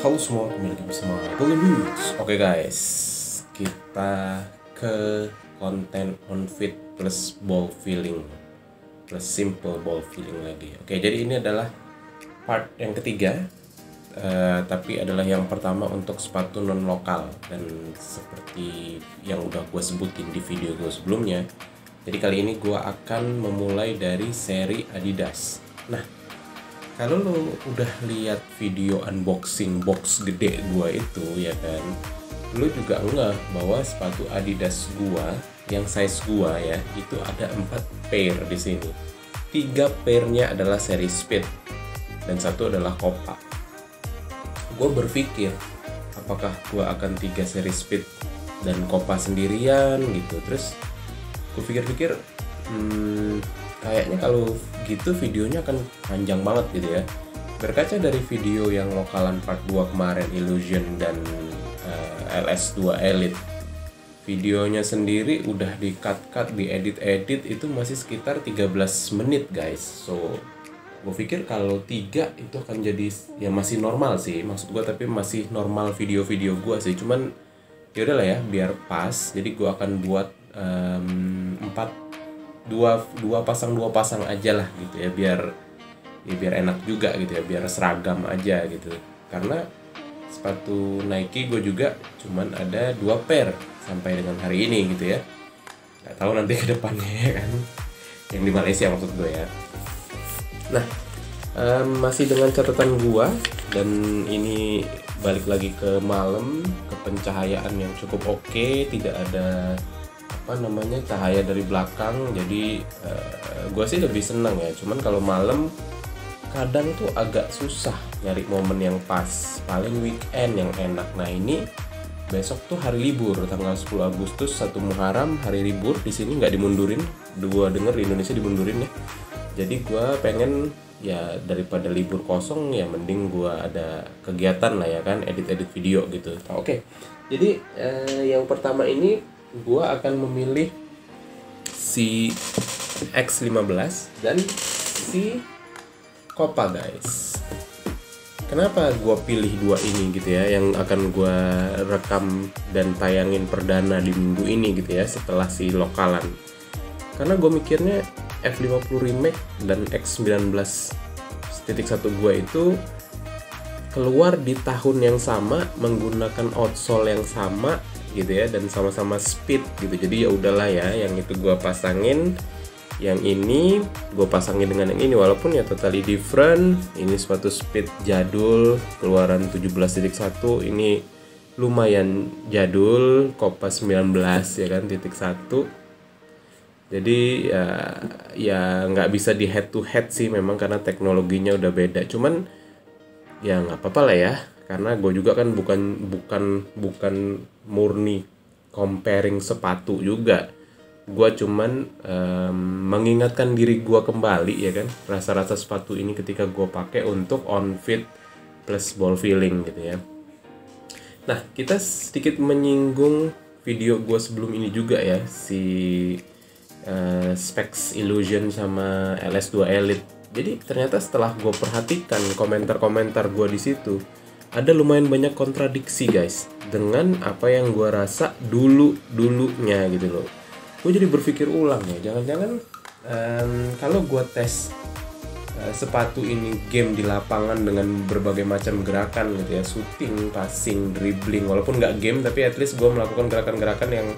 Halo semua, kembali lagi bersama Golden Beats. Oke guys, kita ke konten on fit plus ball feeling plus simple ball feeling lagi. Oke, jadi ini adalah part yang ketiga, tapi adalah yang pertama untuk sepatu non lokal. Dan seperti yang udah gue sebutin di video gue sebelumnya, jadi kali ini gue akan memulai dari seri Adidas. Nah, kalau lo udah lihat video unboxing box gede gua itu, ya kan, lo juga ngeh bahwa sepatu Adidas gua yang size gua ya itu ada 4 pair di sini. 3 pairnya adalah seri Speed dan 1 adalah Copa. Gua berpikir apakah gua akan 3 seri Speed dan Copa sendirian gitu. Terus gua pikir-pikir kayaknya kalau gitu videonya akan panjang banget gitu ya. Berkaca dari video yang lokalan part 2 kemarin, Illusion dan LS2 Elite, videonya sendiri udah di-cut, diedit-edit itu masih sekitar 13 menit guys. So gue pikir kalau 3 itu akan jadi ya masih normal sih, maksud gue, tapi masih normal video-video gue sih. Cuman ya udahlah ya, biar pas. Jadi gue akan buat 2 pasang aja lah gitu ya, biar enak juga gitu ya, biar seragam aja gitu. Karena sepatu Nike gue juga cuman ada 2 pair sampai dengan hari ini gitu ya. Nggak tahu nanti ke depannya ya kan, yang di Malaysia maksud gue ya. Nah, masih dengan catatan gue, dan ini balik lagi ke malam, ke pencahayaan yang cukup oke, tidak ada cahaya dari belakang. Jadi gue sih lebih senang ya. Cuman kalau malam kadang tuh agak susah nyari momen yang pas, paling weekend yang enak. Nah ini besok tuh hari libur, tanggal 10 Agustus 1 Muharram, hari libur di sini, nggak dimundurin. Gue denger di Indonesia dimundurin ya. Jadi gue pengen ya daripada libur kosong ya mending gue ada kegiatan lah ya kan, edit video gitu. Oke. Jadi yang pertama ini gua akan memilih si X15 dan si Copa guys. Kenapa gua pilih 2 ini gitu ya, yang akan gua rekam dan tayangin perdana di minggu ini gitu ya, setelah si lokalan. Karena gua mikirnya F50 Remake dan X19.1 gua itu keluar di tahun yang sama, menggunakan outsole yang sama gitu ya, dan sama-sama speed gitu. Jadi ya udahlah ya, yang itu gue pasangin, yang ini gue pasangin dengan yang ini, walaupun ya totally different. Ini sepatu speed jadul keluaran 17.1, ini lumayan jadul, Copa 19 ya kan, .1. Jadi ya nggak bisa di head to head sih memang, karena teknologinya udah beda. Cuman ya nggak apa-apa lah ya, karena gue juga kan bukan murni comparing sepatu juga. Gue cuman mengingatkan diri gue kembali ya kan, rasa-rasa sepatu ini ketika gue pakai untuk on fit plus ball feeling gitu ya. Nah, kita sedikit menyinggung video gue sebelum ini juga ya, si Specs Illusion sama LS2 Elite. Jadi ternyata setelah gue perhatikan komentar-komentar gue di situ, ada lumayan banyak kontradiksi guys dengan apa yang gue rasa dulunya gitu loh. Gue jadi berpikir ulang ya, jangan-jangan kalau gue tes sepatu ini game di lapangan dengan berbagai macam gerakan gitu ya, shooting, passing, dribbling, walaupun nggak game tapi at least gue melakukan gerakan-gerakan yang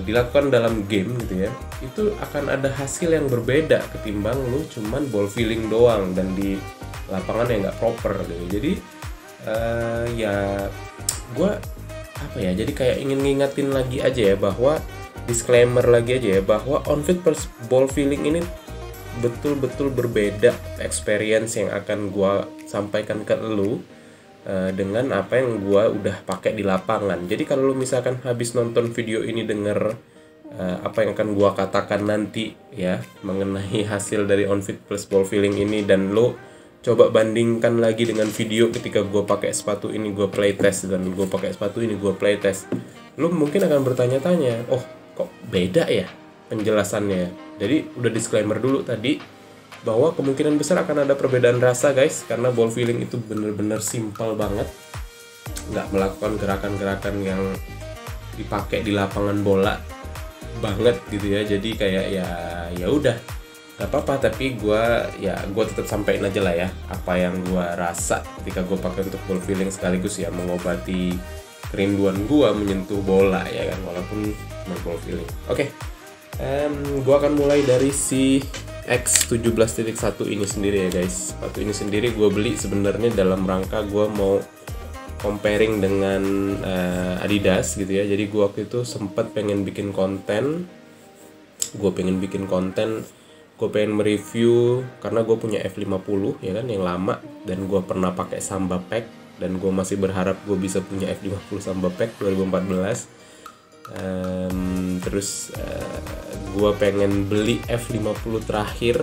dilakukan dalam game gitu ya, itu akan ada hasil yang berbeda ketimbang lu cuman ball feeling doang dan di lapangan yang nggak proper gitu. Jadi ya gue jadi kayak ingin ngingetin lagi aja ya, bahwa disclaimer lagi aja ya, bahwa on fit plus ball feeling ini betul-betul berbeda experience yang akan gue sampaikan ke lu dengan apa yang gue udah pakai di lapangan. Jadi kalau lu misalkan habis nonton video ini denger apa yang akan gue katakan nanti ya mengenai hasil dari on fit plus ball feeling ini, dan lu coba bandingkan lagi dengan video ketika gue pakai sepatu ini gue playtest dan gue pakai sepatu ini gue playtest, lu mungkin akan bertanya-tanya, oh kok beda ya penjelasannya. Jadi udah disclaimer dulu tadi, bahwa kemungkinan besar akan ada perbedaan rasa guys, karena ball feeling itu bener-bener simple banget, nggak melakukan gerakan-gerakan yang dipakai di lapangan bola banget gitu ya. Jadi kayak ya udah nggak apa-apa, tapi gue tetap sampein aja lah ya apa yang gue rasa ketika gue pakai untuk ball feeling, sekaligus ya mengobati kerinduan gue menyentuh bola ya kan, walaupun cuma ball feeling. Oke. Gue akan mulai dari si X17.1 ini sendiri ya guys. Sepatu ini sendiri gue beli sebenarnya dalam rangka gue mau comparing dengan Adidas gitu ya. Jadi gue waktu itu sempat pengen bikin konten, gue pengen mereview karena gue punya F50 ya kan yang lama, dan gue pernah pakai Samba Pack, dan gue masih berharap gue bisa punya F50 Samba Pack 2014. Terus gue pengen beli F50 terakhir,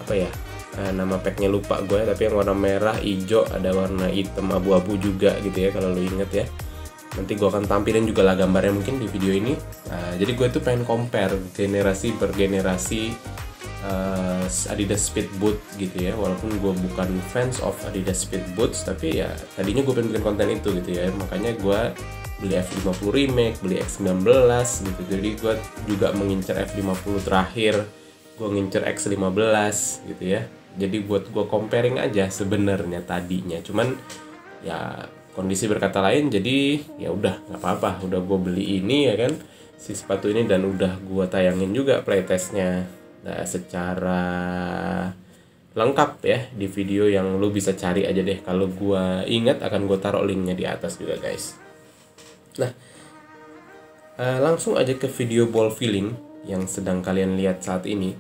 apa ya, nama packnya lupa gue, tapi yang warna merah, hijau, ada warna hitam abu-abu juga gitu ya kalau lo inget ya. Nanti gue akan tampilin juga lah gambarnya mungkin di video ini. Jadi gue tuh pengen compare generasi per generasi Adidas Speed Boot gitu ya. Walaupun gue bukan fans of Adidas Speed Boots, tapi ya tadinya gue pengen bikin konten itu gitu ya. Makanya gue beli F50 remake, beli X19 gitu. Jadi gue juga mengincar F50 terakhir, gue ngincer X15 gitu ya. Jadi buat gue comparing aja sebenarnya tadinya. Cuman ya kondisi berkata lain, jadi ya udah nggak apa-apa, udah gue beli ini ya kan, si sepatu ini, dan udah gue tayangin juga playtestnya secara lengkap ya di video yang lu bisa cari aja deh. Kalau gue ingat akan gue taruh linknya di atas juga guys. Nah, langsung aja ke video ball feeling yang sedang kalian lihat saat ini.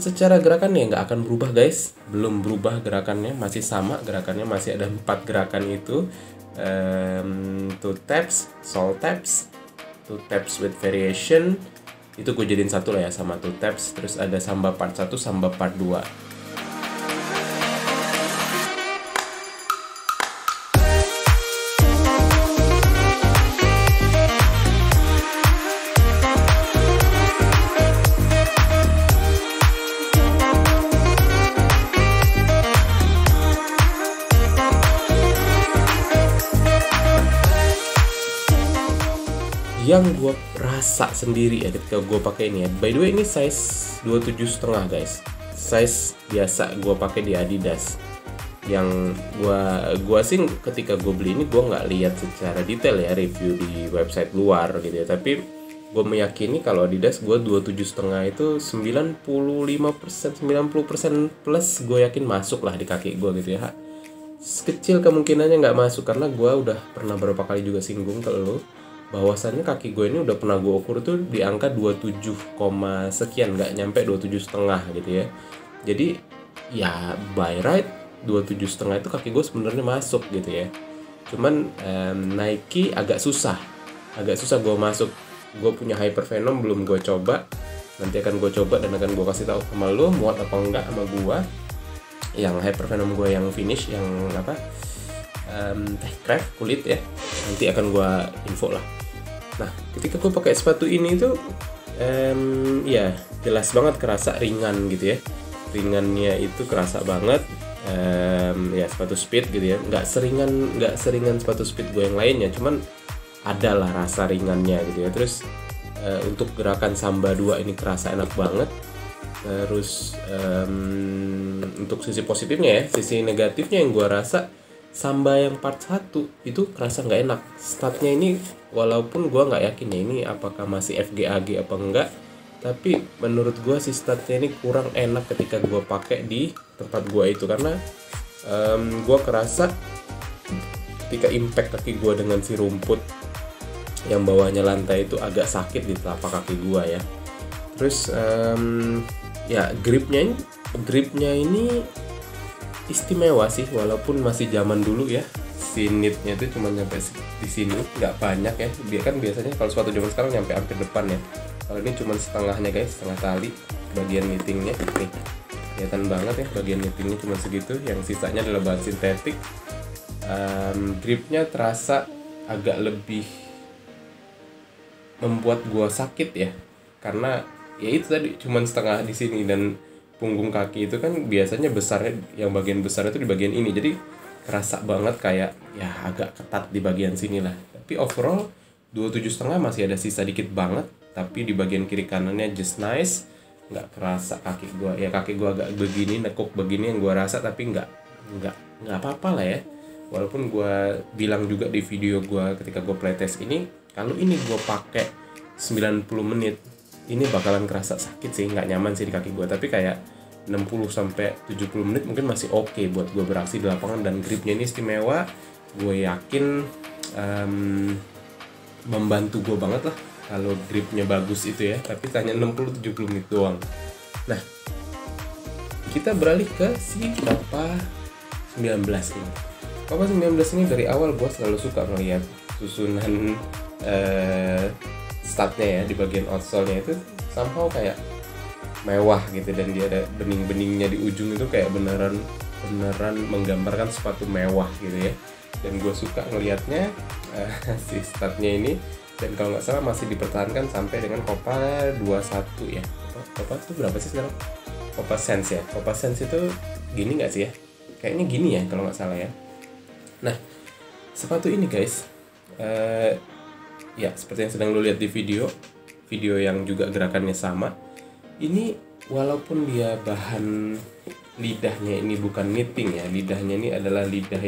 Secara gerakan ya nggak akan berubah guys, belum berubah gerakannya, masih sama gerakannya, masih ada 4 gerakan itu. Two taps, sole taps, two taps with variation, itu gue jadiin satu lah ya sama two taps. Terus ada Samba part 1, Samba part 2. Yang gue rasa sendiri ya ketika gue pakai ini ya, by the way ini size 27,5 guys, size biasa gue pakai di Adidas. Yang gue sih ketika gue beli ini gue nggak lihat secara detail ya review di website luar gitu ya, tapi gue meyakini kalau Adidas gue 27,5 itu 95%, 90% plus gue yakin masuk lah di kaki gue gitu ya. Kecil kemungkinannya nggak masuk, karena gue udah pernah beberapa kali juga singgung ke lo bahwasannya kaki gue ini udah pernah gue ukur tuh di angka 27, sekian, nggak nyampe 27,5 gitu ya. Jadi ya by right 27,5 itu kaki gue sebenarnya masuk gitu ya. Cuman Nike agak susah gue masuk. Gue punya Hypervenom belum gue coba, nanti akan gue coba dan akan gue kasih tahu sama lo muat apa enggak sama gue. Yang Hypervenom gue yang finish, yang apa, Techcraft kulit ya, nanti akan gue info lah. Nah, ketika gue pakai sepatu ini tuh ya jelas banget kerasa ringan gitu ya. Ringannya itu kerasa banget. Ya sepatu speed gitu ya. Nggak seringan sepatu speed gue yang lainnya, cuman adalah rasa ringannya gitu ya. Terus untuk gerakan Samba 2 ini kerasa enak banget. Terus untuk sisi positifnya ya, sisi negatifnya yang gue rasa Samba yang part 1 itu kerasa nggak enak. Statnya ini walaupun gue nggak yakin ya ini apakah masih FGAG apa enggak, tapi menurut gue si statnya ini kurang enak ketika gue pakai di tempat gue itu, karena gue kerasa ketika impact kaki gue dengan si rumput yang bawahnya lantai itu agak sakit di telapak kaki gue ya. Terus ya gripnya ini istimewa sih, walaupun masih zaman dulu ya, si knitnya itu cuma nyampe di sini, nggak banyak ya. Dia kan biasanya kalau sepatu zaman sekarang nyampe hampir depan ya. Kalau ini cuma setengahnya guys, setengah tali bagian knittingnya nih, kelihatan banget ya bagian knittingnya cuma segitu. Yang sisanya adalah bahan sintetik. Gripnya terasa agak lebih membuat gua sakit ya, karena ya itu tadi cuma setengah di sini, dan punggung kaki itu kan biasanya besarnya, yang bagian besar itu di bagian ini, jadi kerasa banget kayak ya agak ketat di bagian sini lah. Tapi overall 27,5 masih ada sisa dikit banget, tapi di bagian kiri kanannya just nice, nggak kerasa kaki gua agak begini, nekuk begini yang gua rasa, tapi nggak apa-apa lah ya. Walaupun gua bilang juga di video gua ketika gua playtest ini, kalau ini gua pakai 90 menit ini bakalan kerasa sakit sih, nggak nyaman sih di kaki gua. Tapi kayak 60-70 menit mungkin masih oke buat gue beraksi di lapangan, dan gripnya ini istimewa. Gue yakin membantu gue banget lah kalau gripnya bagus itu ya. Tapi hanya 60-70 menit doang. Nah, kita beralih ke si Copa 19 ini. Copa 19 ini dari awal gue selalu suka ngeliat susunan statnya ya di bagian outsole-nya itu somehow kayak mewah gitu, dan dia ada bening-beningnya di ujung itu kayak beneran menggambarkan sepatu mewah gitu ya. Dan gue suka ngelihatnya si statnya ini, dan kalau nggak salah masih dipertahankan sampai dengan Copa 21 ya. Copa itu berapa sih sekarang? Copa Sense ya. Copa Sense itu gini nggak sih ya? Kayaknya gini ya kalau nggak salah ya. Nah, sepatu ini guys, ya seperti yang sedang lo lihat di video yang juga gerakannya sama. Ini walaupun dia bahan lidahnya ini bukan knitting ya, lidahnya ini adalah lidah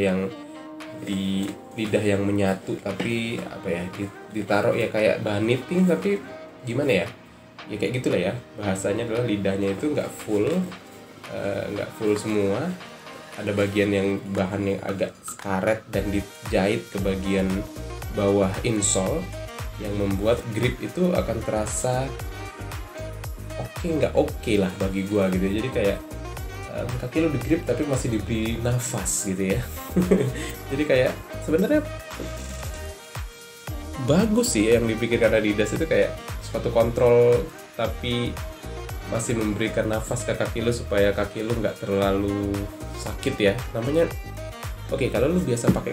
yang menyatu, tapi apa ya, ditaruh ya kayak bahan knitting, tapi gimana ya, ya kayak gitulah ya, bahasanya adalah lidahnya itu nggak full semua, ada bagian yang bahan yang agak karet dan dijahit ke bagian bawah insole yang membuat grip itu akan terasa nggak oke lah bagi gua gitu. Jadi kayak kaki lo di grip tapi masih diberi nafas gitu ya. Jadi kayak sebenarnya bagus sih yang dipikirkan Adidas itu, kayak sepatu kontrol tapi masih memberikan nafas ke kaki lo supaya kaki lo nggak terlalu sakit ya. Namanya oke, kalau lo biasa pakai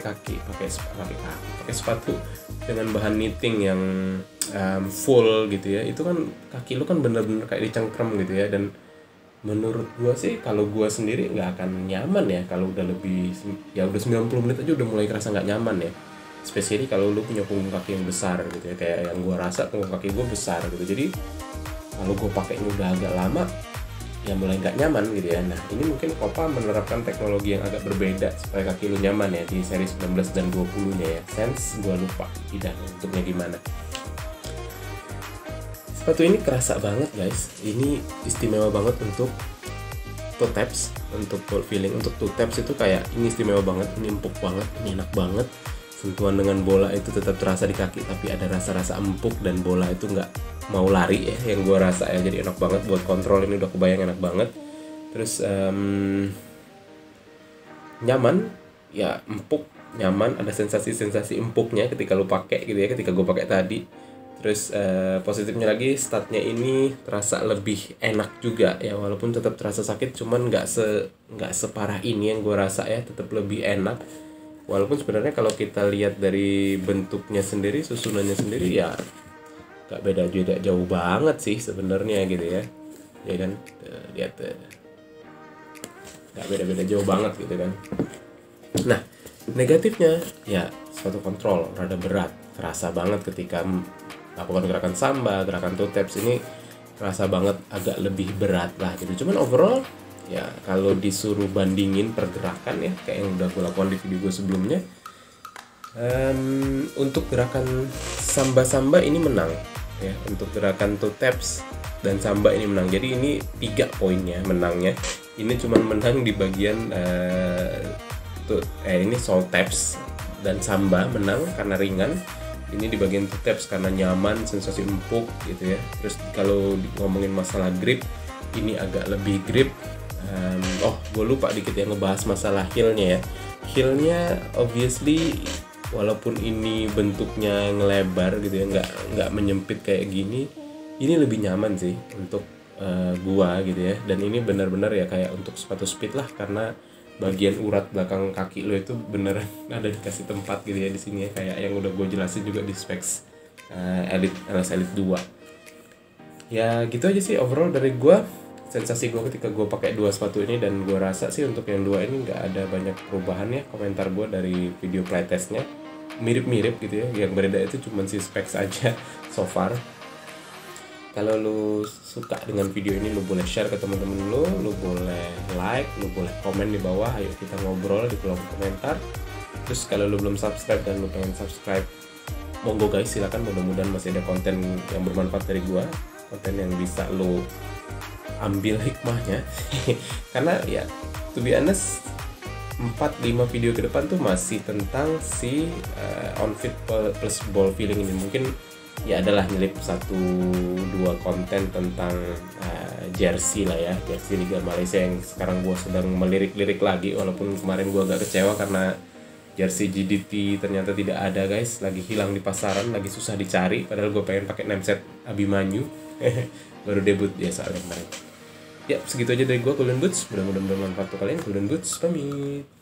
sepatu dengan bahan knitting yang full gitu ya, itu kan kaki lu kan bener-bener kayak dicengkrem gitu ya. Dan menurut gua sih, kalau gua sendiri nggak akan nyaman ya kalau udah lebih, ya udah 90 menit aja udah mulai kerasa nggak nyaman ya, especially kalau lu punya punggung kaki yang besar gitu ya, kayak yang gua rasa punggung kaki gua besar gitu. Jadi kalau gua pakainya udah agak lama ya mulai nggak nyaman gitu ya. Nah, ini mungkin Copa menerapkan teknologi yang agak berbeda supaya kaki lu nyaman ya di seri 19 dan 20 nya ya. Sense gua lupa tidak bentuknya gimana. Sepatu ini kerasa banget guys, ini istimewa banget untuk toe taps, untuk ball feeling. Untuk toe taps itu kayak ini istimewa banget, ini empuk banget, ini enak banget. Sentuhan dengan bola itu tetap terasa di kaki, tapi ada rasa-rasa empuk dan bola itu nggak mau lari ya, yang gue rasa ya. Jadi enak banget buat kontrol, ini udah kebayang enak banget. Terus nyaman, ya empuk, nyaman, ada sensasi-sensasi empuknya ketika lu pakai gitu ya, ketika gue pakai tadi. Terus positifnya lagi, statnya ini terasa lebih enak juga ya, walaupun tetap terasa sakit, cuman nggak separah ini yang gue rasa ya, tetap lebih enak. Walaupun sebenarnya kalau kita lihat dari bentuknya sendiri, susunannya sendiri ya nggak beda jauh banget sih sebenarnya gitu ya, ya kan, lihat nggak beda jauh banget gitu kan. Nah, negatifnya ya sepatu kontrol rada berat, terasa banget ketika lakukan gerakan samba, gerakan toe taps ini terasa banget agak lebih berat lah gitu. Cuman overall ya kalau disuruh bandingin pergerakan ya, kayak yang udah gue lakukan di video gue sebelumnya, untuk gerakan samba ini menang ya, untuk gerakan toe taps dan samba ini menang. Jadi ini 3 poinnya menangnya. Ini cuman menang di bagian ini toe taps dan samba menang karena ringan. Ini di bagian toe taps karena nyaman, sensasi empuk gitu ya. Terus kalau ngomongin masalah grip, ini agak lebih grip. Gue lupa dikit ya ngebahas masalah heel-nya ya. Heel-nya obviously walaupun ini bentuknya ngelebar gitu ya, nggak menyempit kayak gini, ini lebih nyaman sih untuk gua gitu ya. Dan ini benar-benar ya kayak untuk sepatu speed lah, karena bagian urat belakang kaki lo itu beneran ada dikasih tempat gitu ya di sini ya, kayak yang udah gue jelasin juga di specs LS Elite 2. Ya gitu aja sih overall dari gue. sensasi gue ketika gue pakai dua sepatu ini, dan gue rasa sih untuk yang dua ini nggak ada banyak perubahan ya. Komentar gue dari video playtestnya mirip-mirip gitu ya, yang berbeda itu cuma si specs aja so far. Kalau lu suka dengan video ini, lu boleh share ke temen-temen lu boleh like, lu boleh komen di bawah, ayo kita ngobrol di kolom komentar. Terus kalau lu belum subscribe dan lu pengen subscribe, monggo guys, silakan. Mudah-mudahan masih ada konten yang bermanfaat dari gua, konten yang bisa lu ambil hikmahnya. Karena ya, to be honest, 4-5 video ke depan tuh masih tentang si on fit plus ball feeling ini. Mungkin ya adalah nyelip 1-2 konten tentang jersey lah ya, jersey Liga Malaysia yang sekarang gue sedang melirik-lirik lagi, walaupun kemarin gue agak kecewa karena jersey GDT ternyata tidak ada guys, lagi hilang di pasaran, lagi susah dicari, padahal gue pengen pakai nameset Abimanyu. Baru debut ya soalnya kemarin. Ya segitu aja dari gue, Golden Boots, mudah-mudahan bermanfaat untuk kalian. Golden Boots pamit.